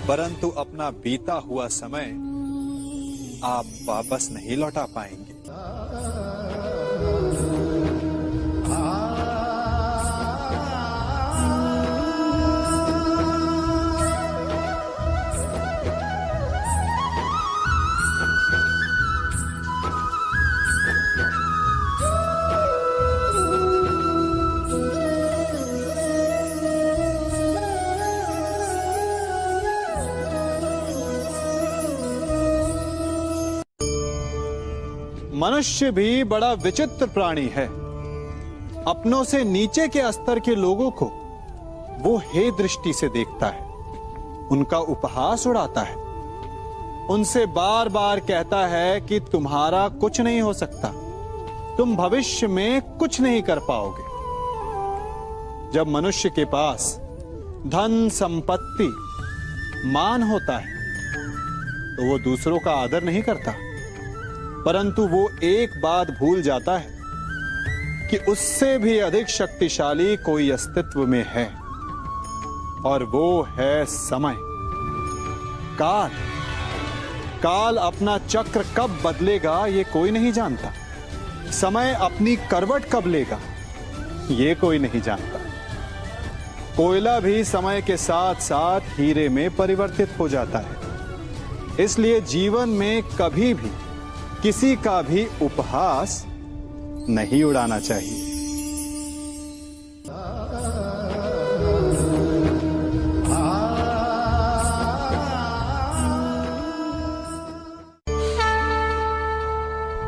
परंतु अपना बीता हुआ समय आप वापस नहीं लौटा पाएंगे। मनुष्य भी बड़ा विचित्र प्राणी है। अपनों से नीचे के स्तर के लोगों को वो हे दृष्टि से देखता है, उनका उपहास उड़ाता है, उनसे बार बार कहता है कि तुम्हारा कुछ नहीं हो सकता, तुम भविष्य में कुछ नहीं कर पाओगे। जब मनुष्य के पास धन, संपत्ति, मान होता है तो वो दूसरों का आदर नहीं करता, परंतु वो एक बात भूल जाता है कि उससे भी अधिक शक्तिशाली कोई अस्तित्व में है, और वो है समय। काल। काल अपना चक्र कब बदलेगा ये कोई नहीं जानता। समय अपनी करवट कब लेगा ये कोई नहीं जानता। कोयला भी समय के साथ साथ हीरे में परिवर्तित हो जाता है। इसलिए जीवन में कभी भी किसी का भी उपहास नहीं उड़ाना चाहिए।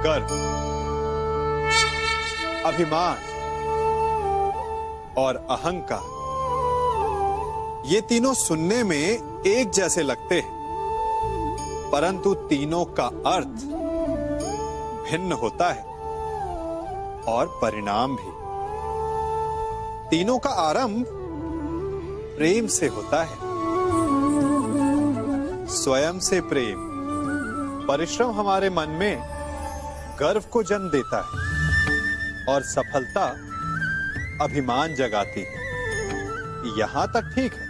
गर्व, अभिमान और अहंकार, ये तीनों सुनने में एक जैसे लगते हैं, परंतु तीनों का अर्थ भिन्न होता है और परिणाम भी। तीनों का आरंभ प्रेम से होता है। स्वयं से प्रेम, परिश्रम हमारे मन में गर्व को जन्म देता है और सफलता अभिमान जगाती है। यहां तक ठीक है,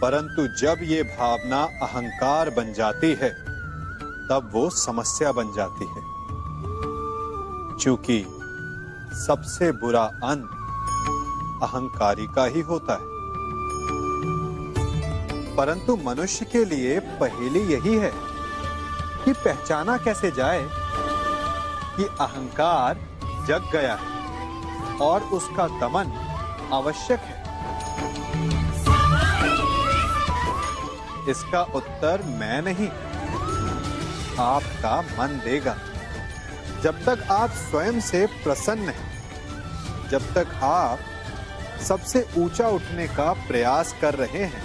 परंतु जब ये भावना अहंकार बन जाती है तब वो समस्या बन जाती है, क्योंकि सबसे बुरा अंत अहंकारी का ही होता है। परंतु मनुष्य के लिए पहेली यही है कि पहचाना कैसे जाए कि अहंकार जग गया है और उसका दमन आवश्यक है। इसका उत्तर मैं नहीं, आपका मन देगा। जब तक आप स्वयं से प्रसन्न हैं, जब तक आप सबसे ऊंचा उठने का प्रयास कर रहे हैं,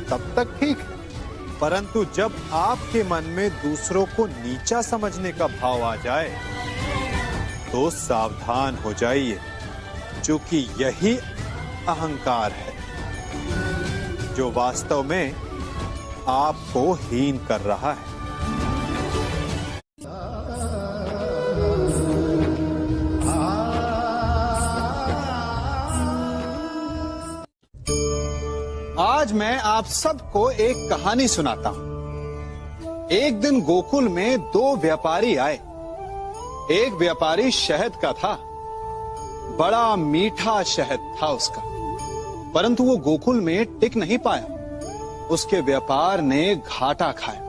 तब तक ठीक है। परंतु जब आपके मन में दूसरों को नीचा समझने का भाव आ जाए तो सावधान हो जाइए, क्योंकि यही अहंकार है जो वास्तव में आपको हीन कर रहा है। आज मैं आप सबको एक कहानी सुनाता हूं। एक दिन गोकुल में दो व्यापारी आए। एक व्यापारी शहद का था, बड़ा मीठा शहद था उसका, परंतु वो गोकुल में टिक नहीं पाया। उसके व्यापार ने घाटा खाया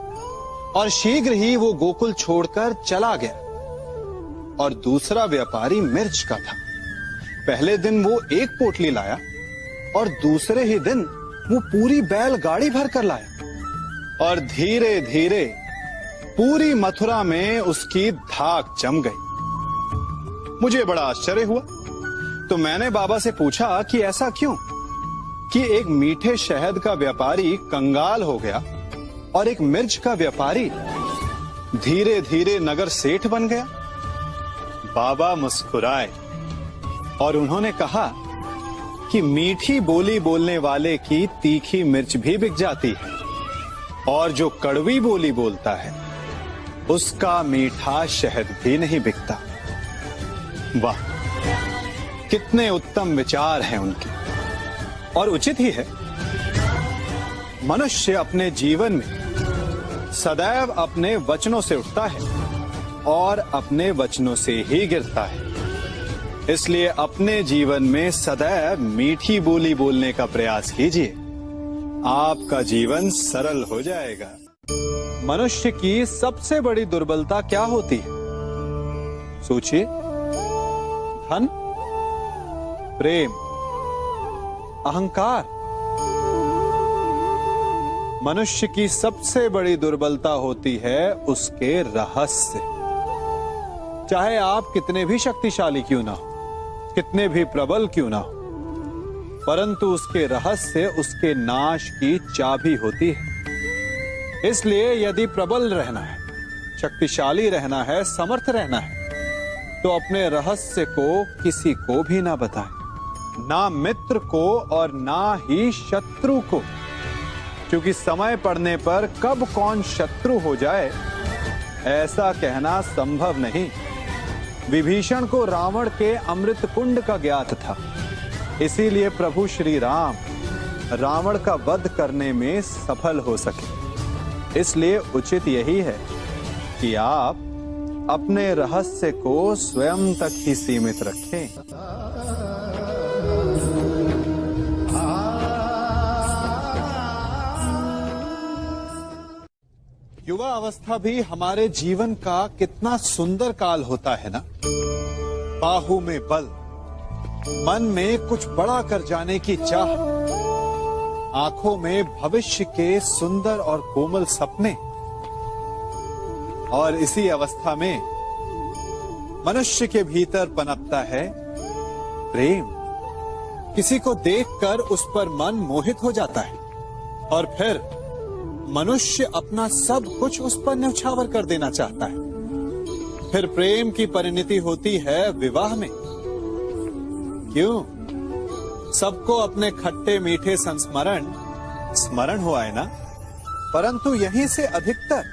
और शीघ्र ही वो गोकुल छोड़कर चला गया। और दूसरा व्यापारी मिर्च का था। पहले दिन वो एक पोटली लाया और दूसरे ही दिन वो पूरी बैलगाड़ी भर कर लाया, और धीरे धीरे पूरी मथुरा में उसकी धाक जम गई। मुझे बड़ा आश्चर्य हुआ, तो मैंने बाबा से पूछा कि ऐसा क्यों कि एक मीठे शहद का व्यापारी कंगाल हो गया और एक मिर्च का व्यापारी धीरे धीरे नगर सेठ बन गया। बाबा मुस्कुराए और उन्होंने कहा कि मीठी बोली बोलने वाले की तीखी मिर्च भी बिक जाती है, और जो कड़वी बोली बोलता है उसका मीठा शहद भी नहीं बिकता। वाह, कितने उत्तम विचार हैं उनके। और उचित ही है। मनुष्य अपने जीवन में सदैव अपने वचनों से उठता है और अपने वचनों से ही गिरता है। इसलिए अपने जीवन में सदैव मीठी बोली बोलने का प्रयास कीजिए, आपका जीवन सरल हो जाएगा। मनुष्य की सबसे बड़ी दुर्बलता क्या होती है? सोचिए। धन, प्रेम, अहंकार। मनुष्य की सबसे बड़ी दुर्बलता होती है उसके रहस्य। चाहे आप कितने भी शक्तिशाली क्यों ना हो, कितने भी प्रबल क्यों ना हो, परंतु उसके रहस्य उसके नाश की चाबी होती है। इसलिए यदि प्रबल रहना है, शक्तिशाली रहना है, समर्थ रहना है, तो अपने रहस्य को किसी को भी ना बताएं, ना मित्र को और ना ही शत्रु को, क्योंकि समय पड़ने पर कब कौन शत्रु हो जाए ऐसा कहना संभव नहीं। विभीषण को रावण के अमृत कुंड का ज्ञात था, इसीलिए प्रभु श्री राम रावण का वध करने में सफल हो सके। इसलिए उचित यही है कि आप अपने रहस्य को स्वयं तक ही सीमित रखें। युवा अवस्था भी हमारे जीवन का कितना सुंदर काल होता है ना। बाहु में बल, मन में कुछ बड़ा कर जाने की चाह, आंखों में भविष्य के सुंदर और कोमल सपने। और इसी अवस्था में मनुष्य के भीतर पनपता है प्रेम। किसी को देखकर उस पर मन मोहित हो जाता है और फिर मनुष्य अपना सब कुछ उस पर न्यौछावर कर देना चाहता है। फिर प्रेम की परिणति होती है विवाह में। क्यों? सबको अपने खट्टे मीठे संस्मरण स्मरण हुआ है ना। परंतु यहीं से अधिकतर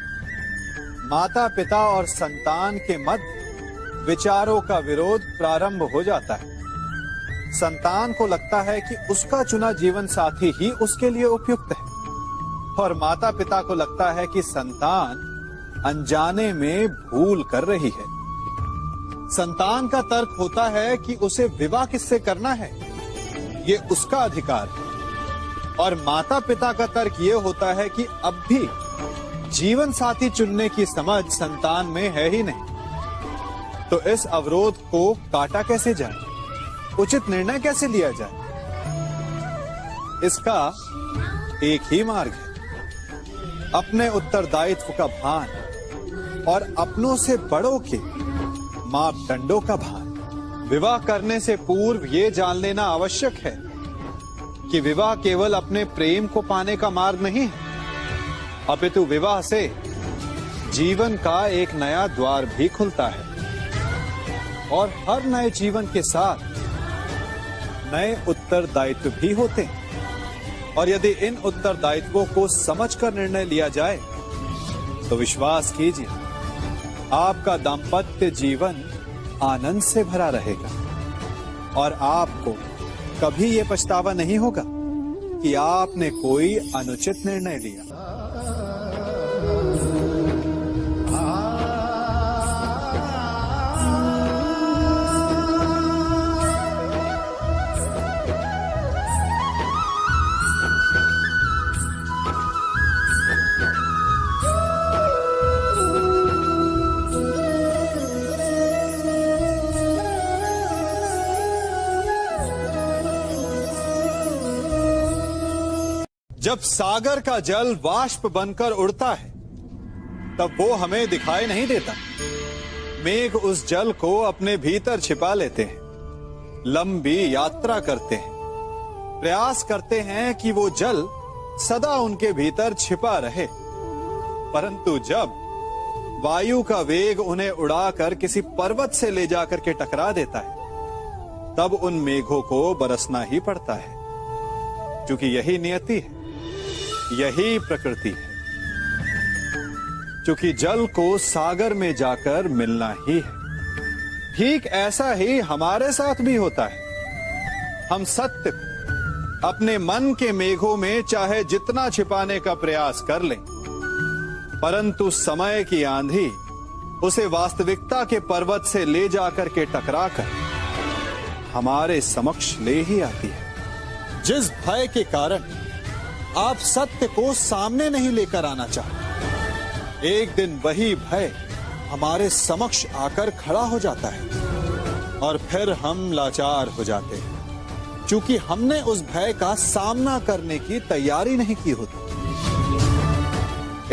माता पिता और संतान के मध्य विचारों का विरोध प्रारंभ हो जाता है। संतान को लगता है कि उसका चुना जीवन साथी ही उसके लिए उपयुक्त है, और माता पिता को लगता है कि संतान अनजाने में भूल कर रही है। संतान का तर्क होता है कि उसे विवाह किससे करना है, ये उसका अधिकार है। और माता पिता का तर्क ये होता है कि अब भी जीवन साथी चुनने की समझ संतान में है ही नहीं। तो इस अवरोध को काटा कैसे जाए, उचित निर्णय कैसे लिया जाए? इसका एक ही मार्ग है, अपने उत्तरदायित्व का भान और अपनों से बड़ों के मापदंडों का भान। विवाह करने से पूर्व ये जान लेना आवश्यक है कि विवाह केवल अपने प्रेम को पाने का मार्ग नहीं है, अपितु विवाह से जीवन का एक नया द्वार भी खुलता है। और हर नए जीवन के साथ नए उत्तरदायित्व भी होते हैं। और यदि इन उत्तरदायित्वों को समझकर निर्णय लिया जाए तो विश्वास कीजिए, आपका दाम्पत्य जीवन आनंद से भरा रहेगा और आपको कभी ये पछतावा नहीं होगा कि आपने कोई अनुचित निर्णय लिया। जब सागर का जल वाष्प बनकर उड़ता है तब वो हमें दिखाई नहीं देता। मेघ उस जल को अपने भीतर छिपा लेते हैं, लंबी यात्रा करते हैं, प्रयास करते हैं कि वो जल सदा उनके भीतर छिपा रहे। परंतु जब वायु का वेग उन्हें उड़ाकर किसी पर्वत से ले जाकर के टकरा देता है, तब उन मेघों को बरसना ही पड़ता है, क्योंकि यही नियति है, यही प्रकृति है। क्योंकि जल को सागर में जाकर मिलना ही है। ठीक ऐसा ही हमारे साथ भी होता है। हम सत्य को अपने मन के मेघों में चाहे जितना छिपाने का प्रयास कर लें, परंतु समय की आंधी उसे वास्तविकता के पर्वत से ले जाकर के टकराकर हमारे समक्ष ले ही आती है। जिस भय के कारण आप सत्य को सामने नहीं लेकर आना चाहते, एक दिन वही भय हमारे समक्ष आकर खड़ा हो जाता है और फिर हम लाचार हो जाते हैं, क्योंकि हमने उस भय का सामना करने की तैयारी नहीं की होती।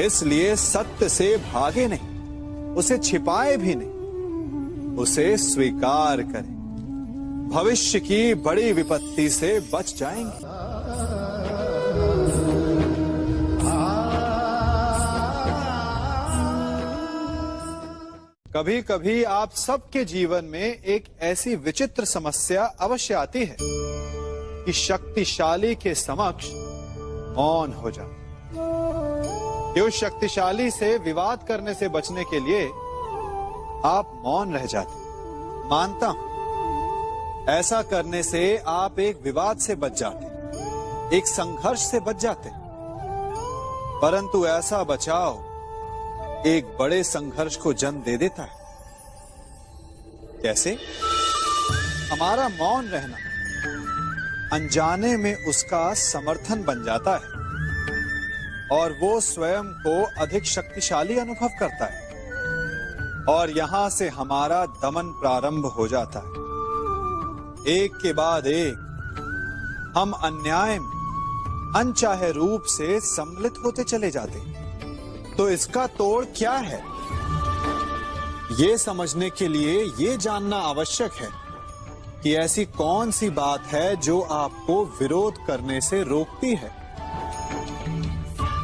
इसलिए सत्य से भागे नहीं, उसे छिपाए भी नहीं, उसे स्वीकार करें। भविष्य की बड़ी विपत्ति से बच जाएंगे। कभी कभी आप सबके जीवन में एक ऐसी विचित्र समस्या अवश्य आती है कि शक्तिशाली के समक्ष मौन हो जाए। कि उस शक्तिशाली से विवाद करने से बचने के लिए आप मौन रह जाते। मानता हूं, ऐसा करने से आप एक विवाद से बच जाते, एक संघर्ष से बच जाते, परंतु ऐसा बचाव एक बड़े संघर्ष को जन्म दे देता है। कैसे? हमारा मौन रहना अनजाने में उसका समर्थन बन जाता है और वो स्वयं को अधिक शक्तिशाली अनुभव करता है और यहां से हमारा दमन प्रारंभ हो जाता है। एक के बाद एक हम अन्याय में अनचाहे रूप से सम्मिलित होते चले जाते हैं। तो इसका तोड़ क्या है? ये समझने के लिए ये जानना आवश्यक है कि ऐसी कौन सी बात है जो आपको विरोध करने से रोकती है।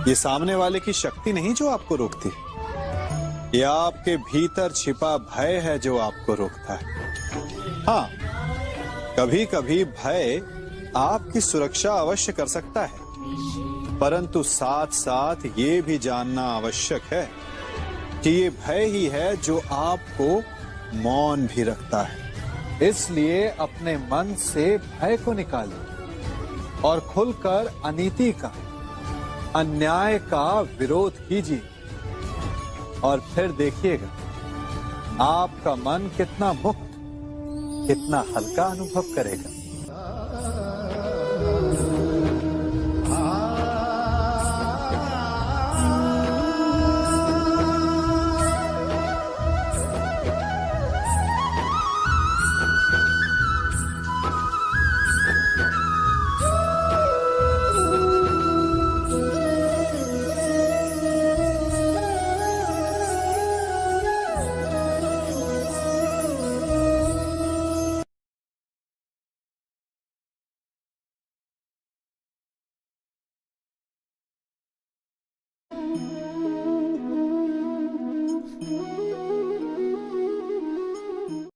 ये सामने वाले की शक्ति नहीं जो आपको रोकती है, ये आपके भीतर छिपा भय है जो आपको रोकता है। हाँ, कभी कभी भय आपकी सुरक्षा अवश्य कर सकता है, परंतु साथ साथ ये भी जानना आवश्यक है कि ये भय ही है जो आपको मौन भी रखता है। इसलिए अपने मन से भय को निकालिए और खुलकर अनीति का, अन्याय का विरोध कीजिए और फिर देखिएगा आपका मन कितना मुक्त, कितना हल्का अनुभव करेगा।